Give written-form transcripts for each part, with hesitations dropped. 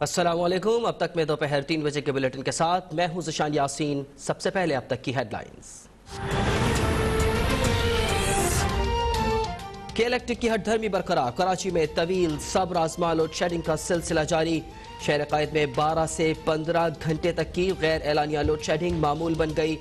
अस्सलामुअलैकुम। अब तक में दोपहर 3 बजे के बुलेटिन के साथ मैं हूं ज़िशान यासीन। सबसे पहले अब तक की हेडलाइंस। के इलेक्ट्रिक की हटधर्मी बरकरार, कराची में तवील सब्र आजमा लोड शेडिंग का सिलसिला जारी। शहर कायद में 12 से 15 घंटे तक की गैर एलानिया लोड शेडिंग मामूल बन गई।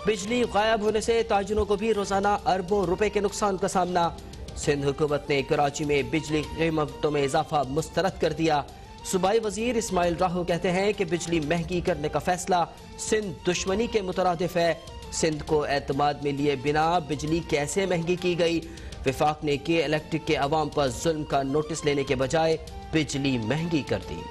बिजली गायब होने से ताजिरों को भी रोजाना अरबों रुपए के नुकसान का सामना। सिंध हुकूमत ने कराची में बिजली कीमतों में इजाफा मुस्तरद कर दिया। सूबाई वजीर इस्माइल राहू कहते हैं कि बिजली महंगी करने का फैसला सिंध दुश्मनी के मुतरादिफ है। सिंध को एतमाद में लिए बिना बिजली कैसे महंगी की गई। विफाक ने के इलेक्ट्रिक के अवाम पर जुल्म का नोटिस लेने के बजाय बिजली महंगी कर दी।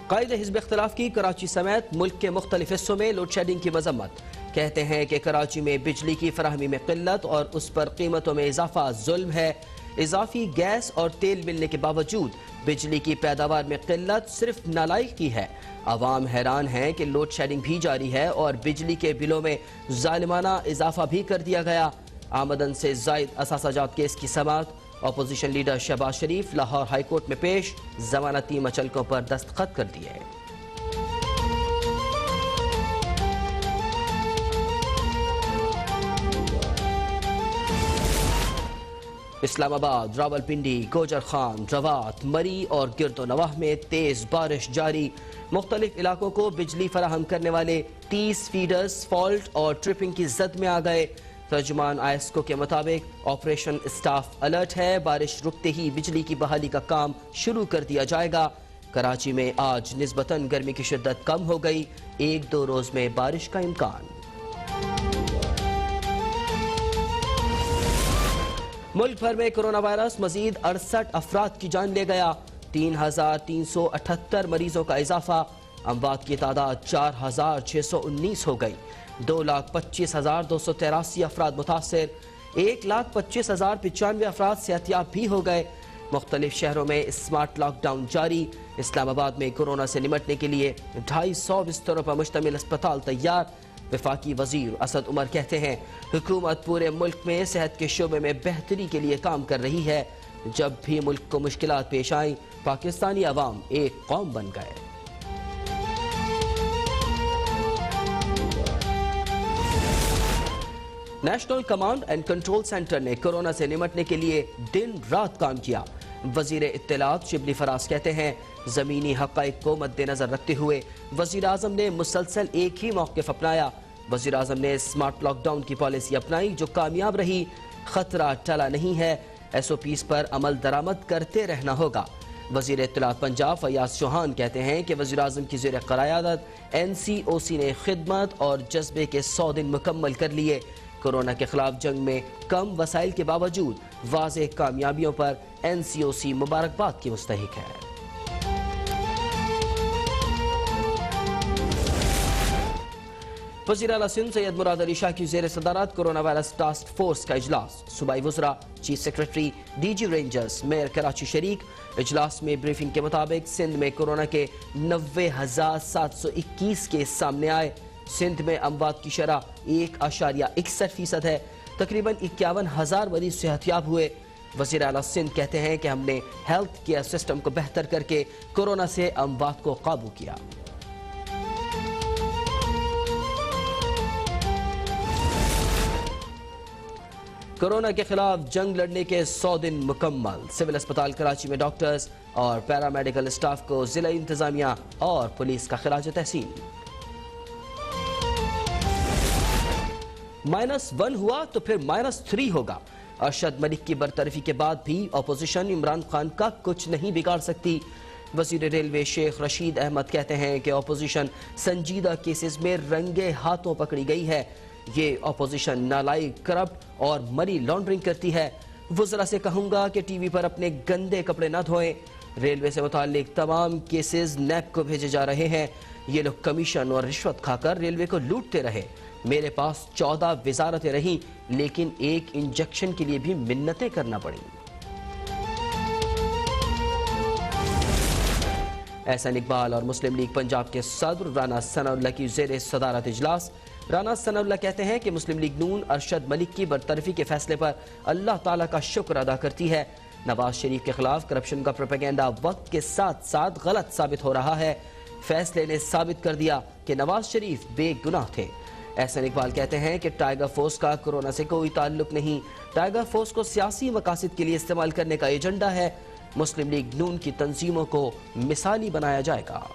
कायदे हिज़्ब इख्तिलाफ की कराची समेत मुल्क के मुख्तलिफ हिस्सों में लोड शेडिंग की मजम्मत। कहते हैं कि कराची में बिजली की फराहमी में किल्लत और उस पर कीमतों में इजाफा जुल्म है। इजाफी गैस और तेल मिलने के बावजूद बिजली की पैदावार में किल्लत सिर्फ नालायकी है। अवाम हैरान है कि लोड शेडिंग भी जारी है और बिजली के बिलों में जालिमाना इजाफा भी कर दिया गया। आमदन से जायद असासाजात केस की समाअत। अपोजिशन लीडर शहबाज शरीफ लाहौर हाई कोर्ट में पेश, जमानती मचलकों पर दस्तखत कर दिए। इस्लामाबाद, रावलपिंडी, गोजर खान, रवात, मरी और गिरदोनवाह में तेज बारिश जारी। मुख्तलिफ इलाकों को बिजली फराहम करने वाले 30 फीडर्स फॉल्ट और ट्रिपिंग की जद में आ गए। तर्जुमान आईएसको के मुताबिक ऑपरेशन स्टाफ अलर्ट है। बारिश रुकते ही बिजली की बहाली का काम शुरू कर दिया जाएगा। कराची में आज निस्बतन गर्मी की शिद्दत कम हो गई। 1-2 रोज में बारिश का इम्कान। मुल्क भर में कोरोना वायरस मजीद 68 अफराद की जान ले गया। 3,378 मरीजों का इजाफा। अमवात की तादाद 4,619 हो गई। 2,25,283 अफराद मुतासर। 1,25,095 अफराद सेहतियाब भी हो गए। मुख्तलिफ शहरों में स्मार्ट लॉकडाउन जारी। इस्लामाबाद में कोरोना से निमटने के लिए 250 बिस्तरों पर मुश्तमिल अस्पताल तैयार। वफाकी वजीर असद उमर कहते हैं हुकूमत पूरे मुल्क में सेहत के शोबे में बेहतरी के लिए काम कर रही है। जब भी मुल्क को मुश्किलात पेश आई, पाकिस्तानी अवाम एक कौम बन गए। National command and control centre ने कोरोना से निमटने के लिए दिन रात काम किया। वजीर इत्तलात शिबली फराज कहते हैं जमीनी हक़ाइक़ को मद्देनजर रखते हुए वजीर आज़म ने मुसलसल एक ही मौक़िफ़ अपनाया। वजीर आज़म ने स्मार्ट लॉकडाउन की पॉलिसी अपनाई जो कामयाब रही। खतरा टला नहीं है, SOPs पर अमल दरामद करते रहना होगा। वजीर इत्तलात पंजाब फयाज चौहान कहते हैं कि वजीर आज़म की ज़ेर क़यादत NCOC ने खिदमत और जज्बे के 100 दिन मुकम्मल कर लिए। कोरोना के खिलाफ जंग में कम वसाइल के बावजूद वाज़ेह कामयाबियों पर NCOC मुबारकबाद की मुस्तहिक है। वज़ीर आला सिंध सैयद मुराद अली शाह की ज़ेर सदारत कोरोना वायरस टास्क फोर्स का इजलास। सूबाई वज़रा, chief secretary, DG rangers, mayor Karachi शरीक। इजलास में ब्रीफिंग के मुताबिक सिंध में कोरोना के 90,721 केस सामने आए। सिंध में अमवात की शरह 1.61% है। तकरीबन 51,000 मरीज सेहतियाब हुए। वज़ीर आला सिंध कहते हैं कि हमने हेल्थ केयर सिस्टम को बेहतर करके कोरोना से अमवात को काबू किया। कोरोना के खिलाफ जंग लड़ने के 100 दिन मुकम्मल। सिविल अस्पताल कराची में डॉक्टर्स और पैरामेडिकल स्टाफ को जिला इंतजामिया और पुलिस का खिराज तहसीन। -1 हुआ तो फिर -3 होगा। अरशद मलिक की बरतरफी के बाद भी अपोजिशन इमरान खान का कुछ नहीं बिगाड़ सकती। वजीर रेलवे शेख रशीद अहमद कहते हैं कि अपोजिशन संजीदा केसेस में रंगे हाथों पकड़ी गई है। ये अपोजिशन नालायक, करप्ट और मनी लॉन्ड्रिंग करती है। वज़रा से कहूँगा कि टीवी पर अपने गंदे कपड़े न धोएं। रेलवे से मुताल्लिक तमाम केसेस नैब को भेजे जा रहे हैं। ये लोग कमीशन और रिश्वत खाकर रेलवे को लूटते रहे। मेरे पास 14 वजारतें रहीं, लेकिन एक इंजेक्शन के लिए भी मिन्नतें करना पड़ी। एहसान इकबाल और मुस्लिम लीग पंजाब के सदर राना सनाउल्लाह की ज़ेर सदारत इजलास। राना सनाउल्लाह कहते हैं कि मुस्लिम लीग नून अरशद मलिक की बरतरफी के फैसले पर अल्लाह ताला का शुक्र अदा करती है। नवाज शरीफ के खिलाफ करप्शन का प्रोपेगेंडा वक्त के साथ साथ गलत साबित हो रहा है। फैसले ने साबित कर दिया कि नवाज शरीफ बेगुनाह थे। एहसन इकबाल कहते हैं कि टाइगर फोर्स का कोरोना से कोई ताल्लुक नहीं, टाइगर फोर्स को सियासी मकासद के लिए इस्तेमाल करने का एजेंडा है। मुस्लिम लीग नून की तंजीमों को मिसाली बनाया जाएगा।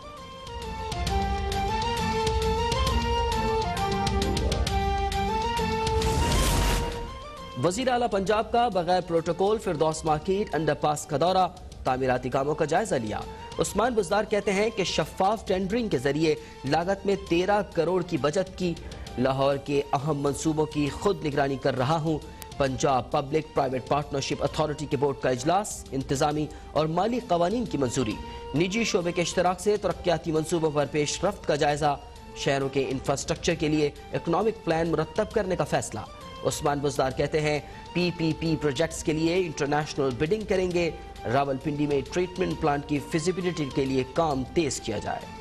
वजीर आला पंजाब का बगैर प्रोटोकॉल फिरदौस मार्केट अंडरपास का दौरा, तामीराती कामों का जायजा लिया। उस्मान बुज़दार कहते हैं कि शफाफ टेंडरिंग के जरिए लागत में 13 करोड़ की बचत की। लाहौर के अहम मंसूबों की खुद निगरानी कर रहा हूँ। Punjab public private partnership authority के बोर्ड का इजलास, इंतजामी और माली कवानीन की मंजूरी। निजी शोबे के इश्तराक से तरक्याती मंसूबों पर पेशरफ्त का जायजा। शहरों के इंफ्रास्ट्रक्चर के लिए इकनॉमिक प्लान मुरतब करने का फैसला। उस्मान बुज़दार कहते हैं PPP प्रोजेक्ट्स के लिए इंटरनेशनल बिडिंग करेंगे। रावलपिंडी में ट्रीटमेंट प्लांट की फिजिबिलिटी के लिए काम तेज किया जाए।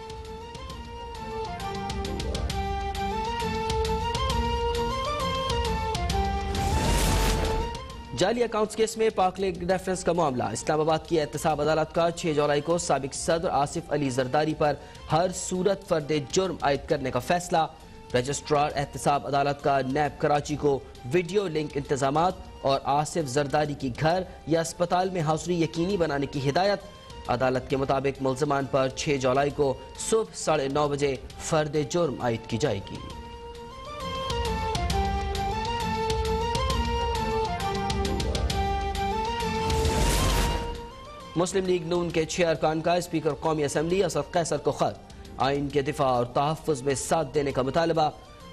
जाली अकाउंट्स केस में पाकलिंग रेफरेंस का मामला, इस्लामाबाद की एहतसाब अदालत का 6 जुलाई को साबिक सदर आसिफ अली जरदारी पर हर सूरत फर्द जुर्म आयद करने का फैसला। रजिस्ट्रार एहतसाब अदालत का नैब कराची को वीडियो लिंक इंतजामात और आसिफ जरदारी की घर या अस्पताल में हाजिरी यकीनी बनाने की हिदायत। अदालत के मुताबिक मुल्ज़मान पर 6 जुलाई को सुबह 9:30 बजे फर्द जुर्म आयद की जाएगी। मुस्लिम लीग नून के 6 अरकान का स्पीकर कौमी असम्बली असद कैसर को खत, आइन के दिफा और तहफ़्फ़ुज़ में साथ देने का मुतालबा।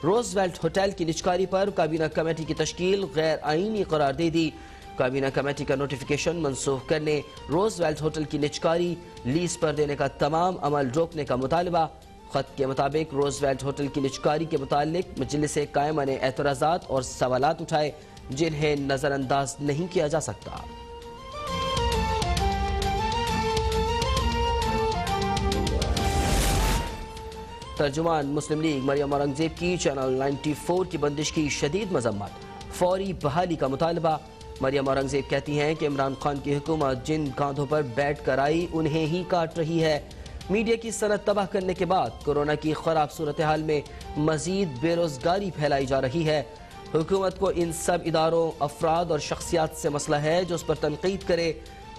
रोजवेल्ट होटल की निजकारी पर काबीना कमेटी की तश्कील गैर आइनी करार दे दी। काबीना कमेटी का नोटिफिकेशन मनसूख करने, रोजवेल्ट होटल की निजकारी लीज पर देने का तमाम अमल रोकने का मुतालबा। खत के मुताबिक रोजवेल्ट होटल की निजकारी के मुतालिक मजलिस कायमा ने एतराज़ात और सवालात उठाए जिन्हें नज़रअंदाज नहीं किया जा सकता। तर्जुमान मुस्लिम लीग मरियम औरंगजेब की चैनल 94 की बंदिश की शदीद मजम्मत, फौरी बहाली का मुतालबा। मरियम औरंगजेब कहती हैं कि इमरान खान की हुकूमत जिन कांधों पर बैठ कर आई उन्हें ही काट रही है। मीडिया की सनत तबाह करने के बाद कोरोना की खराब सूरत हाल में मजीद बेरोजगारी फैलाई जा रही है। हुकूमत को इन सब इदारों, अफराद और शख्सियात से मसला है जो उस पर तनकीद करे।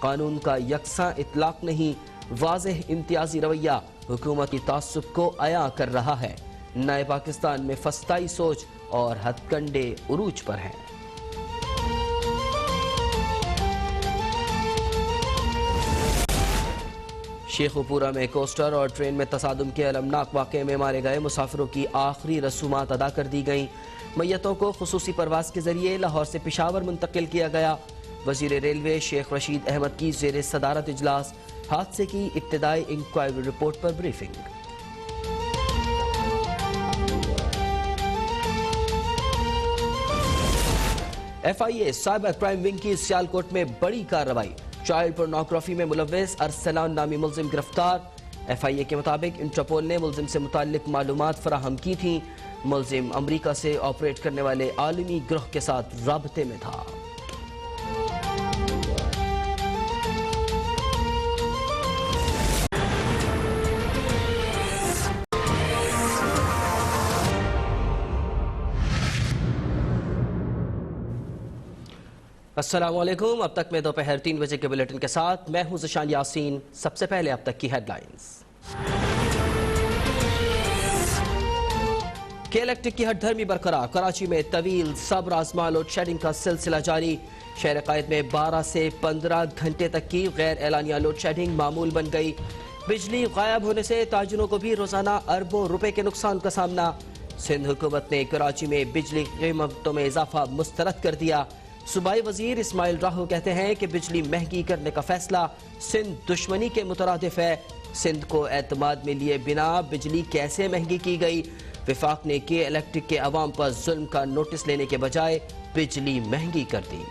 कानून का यकसा इतलाक नहीं, वाज़ेह इम्तियाजी रवैया हुकूमत की तासुब को अया कर रहा है। नए पाकिस्तान में फस्ताई सोच और हथकंडे उरूज पर हैं। शेखुपुरा में कोस्टर और ट्रेन में तसादुम के अलमनाक वाक़े में मारे गए मुसाफिरों की आखिरी रसूमात अदा कर दी गईं। मैयतों को खुसूसी परवाज के जरिए लाहौर से पेशावर मुंतकिल किया गया। वजीर रेलवे शेख रशीद अहमद की ज़ेर सदारत इजलास, हादसे की इब्तिदाई इंक्वायरी रिपोर्ट पर briefing. FIA cyber crime wing की सियालकोट में बड़ी कार्रवाई, चाइल्ड पोर्नोग्राफी में मुलव्विस अरसलान नामी मुल्जिम गिरफ्तार। FIA के मुताबिक इंटरपोल ने मुल्जिम से मुताल्लिक मालूमात फराहम की थी। मुल्जिम अमरीका से ऑपरेट करने वाले आलमी ग्रोह के साथ राबते में था। अस्सलामुअलैकुम। अब तक मैं दोपहर 3 बजे के बुलेटिन के साथ मैं हूं ज़शान यासीन। सबसे पहले अब तक की हेडलाइंस। के इलेक्ट्रिक की हटधर्मी बरकरार, कराची में तवील सब्र आजमा लोड शेडिंग का सिलसिला जारी। शहर कायद में 12 से 15 घंटे तक की गैर एलानिया लोड शेडिंग मामूल बन गई। बिजली गायब होने से ताजिरों को भी रोजाना अरबों रुपए के नुकसान का सामना। सिंध हुकूमत ने कराची में बिजली कीमतों में इजाफा मुस्तरद कर दिया। सूबाई वजीर इस्माइल राहो कहते हैं कि बिजली महंगी करने का फैसला सिंध दुश्मनी के मुतरादिफ है। सिंध को एतमाद में लिए बिना बिजली कैसे महंगी की गई। विफाक ने के इलेक्ट्रिक के अवाम पर जुल्म का नोटिस लेने के बजाय बिजली महंगी कर दी।